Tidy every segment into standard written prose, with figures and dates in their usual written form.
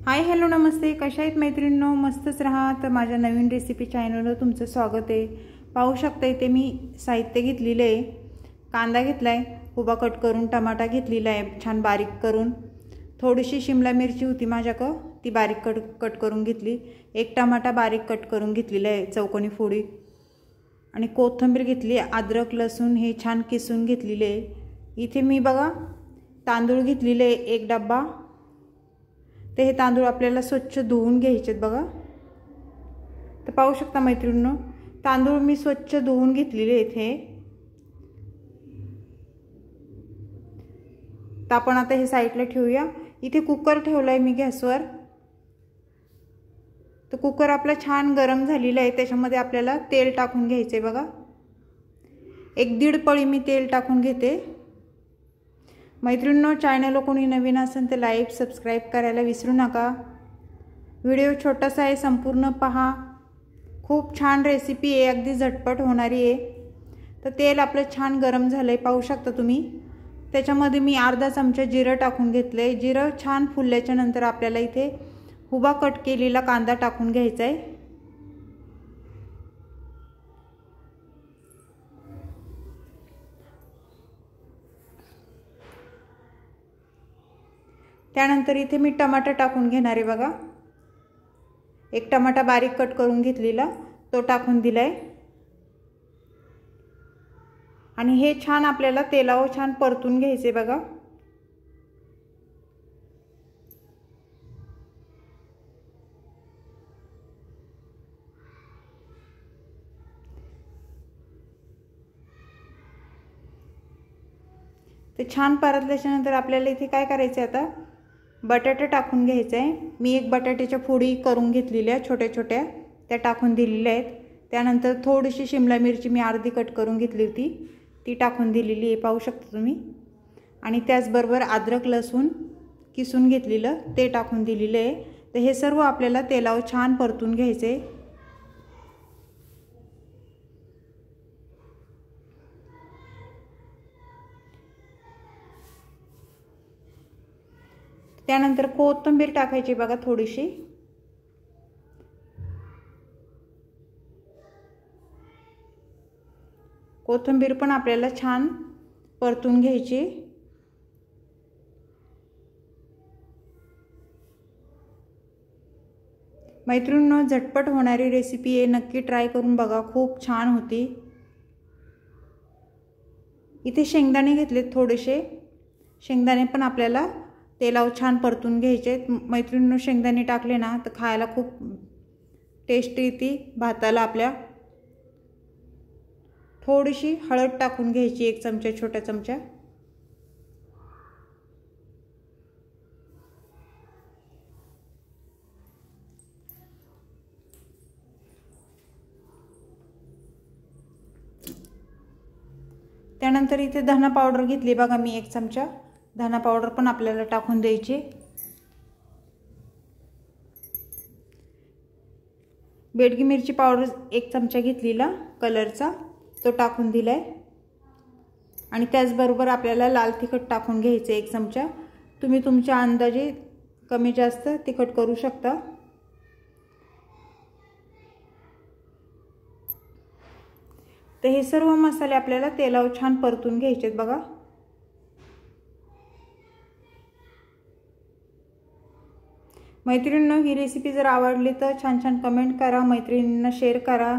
Hi hello नमस्ते, कशा आहेत मैत्रिणींनो? मस्तच राहा. तर माझ्या नवीन रेसिपी चॅनलवर तुमचं स्वागत आहे. पाहू शकता इथे मी साहित्य घेतलेले आहे. कांदा घेतलाय उभा कट करून, टमाटा घेतलेला आहे छान बारीक करून, थोडीशी शिमला मिरची होती माझ्याकडं ती बारीक कट करून घेतली, एक टमाटा बारीक कट करून घेतलेला आहे चौकोनी फोडी, आणि कोथिंबीर घेतली, अद्रक लसूण हे छान किसून घेतलेले आहे. इथे मी बघा तांदूळ घेतलेले एक डब्बा. ते हे तांदूळ आपल्याला स्वच्छ धुवून घ्यायचे बघा. तर पाहू शकता मैत्रिणींनो, तांदूळ मी स्वच्छ धुवून घेतलेले इथे. तर आपण आता हे साईडला ठेवूया. इथे कुकर ठेवलाय मी गॅसवर. तर कुकर आपला छान गरम झालेला आहे. त्याच्यामध्ये आपल्याला तेल टाकून घ्यायचे बघा. 1-1.5 पळी मी तेल टाकून घेते. मैत्रिणींनो, चॅनल कोणी नवीन असेल तर लाईक सबस्क्राईब करायला विसरू नका. व्हिडिओ छोटासा आहे, संपूर्ण पहा. खूप छान रेसिपी आहे, अगदी झटपट होणारी आहे. तर तेल आपलं छान गरम झालंय, पाहू शकता तुम्ही. त्याच्यामध्ये मी अर्धा चमचा जिरं टाकून घेतलंय. जिरं छान फुलल्याच्या नंतर आपल्याला इथे उभा कट केलेला कांदा टाकून घ्यायचा आहे. त्यानंतर इथे मी टमाटर टाकून घेणार आहे बघा. एक टमाटा बारीक कट करून घेतलेला तो टाकून दिलाय. आणि हे छान आपल्याला तेलावर छान परतून घ्यायचे बघा. ते छान परतल्याच्या नंतर आपल्याला इथे काय करायचं आहे, आता बटाटे टाकून घ्यायचे आहे. मी एक बटाट्याच्या फोडी करून घेतलेल्या छोट्या छोट्या, त्या टाकून दिलेल्या आहेत. त्यानंतर थोडीशी शिमला मिरची मी अर्धी कट करून घेतली होती, ती टाकून दिलेली आहे, पाहू शकता तुम्ही. आणि त्याचबरोबर अद्रक लसूण किसून घेतलेलं ते टाकून दिलेलं आहे. तर हे सर्व आपल्याला तेलावर छान परतून घ्यायचे आहे. त्यानंतर कोथिंबीर टाकायची बघा थोडीशी. कोथिंबीर पण आपल्याला छान परतून घ्यायची. मैत्रिणींनो, झटपट होणारी रेसिपी आहे, नक्की ट्राय करून बघा, खूप छान होती. इथे शेंगदाणे घेतलेत थोडेसे. शेंगदाणे पण आपल्याला तेलावर छान परतून घ्यायचे. मैत्रिणींनो, शेंगदाणे टाकले ना तर खायला खूप टेस्ट येते भाताला आपल्या. थोडीशी हळद टाकून घ्यायची, 1 चमचा, छोटा चमचा. त्यानंतर इथे धना पावडर घेतली बघा मी 1 चमचा. धना पावडर पण आपल्याला टाकून द्यायची. बेडगी मिरची पावडर 1 चमचा घेतलेला कलरचा, तो टाकून दिलाय. आणि त्याचबरोबर आपल्याला लाल तिखट टाकून घ्यायचं 1 चमचा. तुम्ही तुमच्या अंदाजे कमी जास्त तिखट करू शकता. तर हे सर्व मसाले आपल्याला तेलावर छान परतून घ्यायचे बघा. मैत्रिणींनो, ही रेसिपी जर आवडली तर छान छान कमेंट करा, मैत्रिणींना शेअर करा.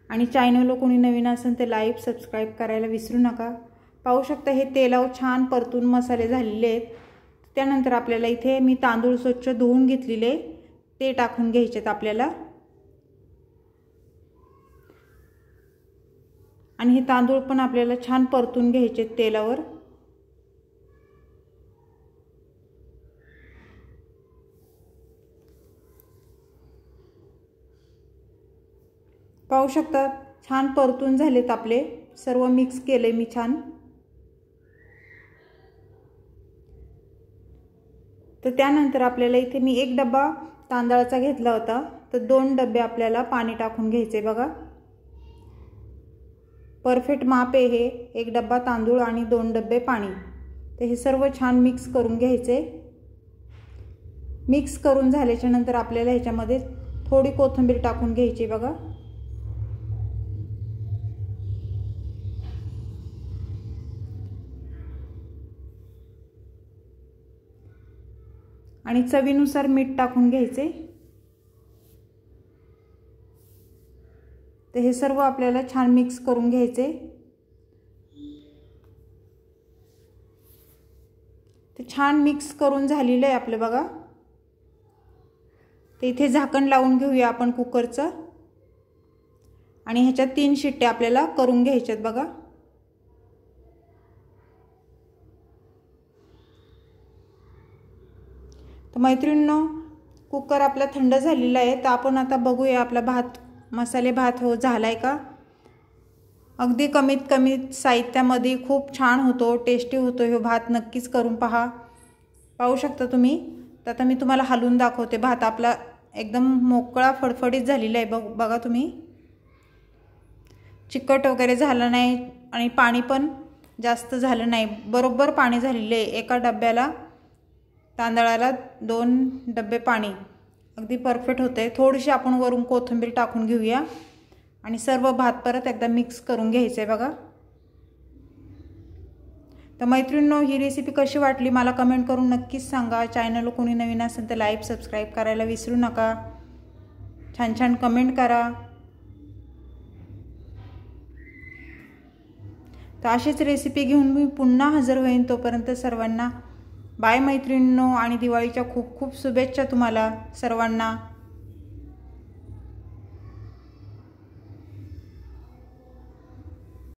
आणि चॅनलला कोणी नवीन असेल तर लाईक सबस्क्राईब करायला विसरू नका. पाहू शकता हे तेलावर छान परतून मसाले झालेले आहेत. त्यानंतर आपल्याला इथे मी तांदूळ स्वच्छ धुवून घेतलेले ते टाकून घ्यायचेत आपल्याला. आणि हे तांदूळ पण आपल्याला छान परतून घ्यायचे तेलावर. पाहू शकता छान परतून झालेत आपले, सर्व मिक्स केले मी छान. तर त्यानंतर आपल्याला इथे मी 1 डब्बा तांदळाचा घेतला होता, तर 2 डबे आपल्याला पाणी टाकून घ्यायचे बघा. परफेक्ट माप आहे हे, 1 डब्बा तांदूळ आणि 2 डबे पाणी. तर हे सर्व छान मिक्स करून घ्यायचे. मिक्स करून झाल्याच्या नंतर आपल्याला ह्याच्यामध्ये थोडी कोथिंबीर टाकून घ्यायची बघा। आणि चवीनुसार मीठ टाकून घ्यायचे। तर हे सर्व आपल्याला छान मिक्स करून घ्यायचे। ते छान मिक्स करून झालेलं आहे आपलं बघा। तर इथे झाकण लावून घेऊया आपण कुकरचं आणि ह्याच्यात 3 शिट्ट्या आपल्याला करून घ्यायच्यात बघा। तर मैत्रिणींनो, कुकर आपला थंड झालेला आहे। तर आपण आता बघूया आपला भात, मसाले भात झालाय का। अगदी कमीत कमी साहित्यामध्ये खूप छान होतो, टेस्टी होतो हे भात। नक्कीच करून पहा। पाहू शकता तुम्ही। तर आता मी तुम्हाला हलवून दाखवते। भात आपला एकदम मोकळा फडफडीत झालेला आहे बघा तुम्ही। चिकट वगैरे झालं नाही आणि पाणी पण जास्त झालं नाही, बरोबर पाणी झालेलं आहे। एका डब्याला तांदळाला 2 डब्बे पाणी, अगदी परफेक्ट होते। थोडीशी आपण वरून कोथिंबीर टाकून घेऊया आणि सर्व भात परत एकदा मिक्स करून घ्यायचं आहे बघा। तर मैत्रिणींनो, ही रेसिपी कशी वाटली मला कमेंट करून नक्कीच सांगा। चॅनल कोणी नवीन असेल तर लाईक सबस्क्राईब करायला विसरू नका। छान छान कमेंट करा। तर अशीच रेसिपी घेऊन मी पुन्हा हजर होईन। तोपर्यंत सर्वांना बाय मैत्रिणींनो, आणि दिवाळीच्या खूप खूप शुभेच्छा तुम्हाला सर्वांना।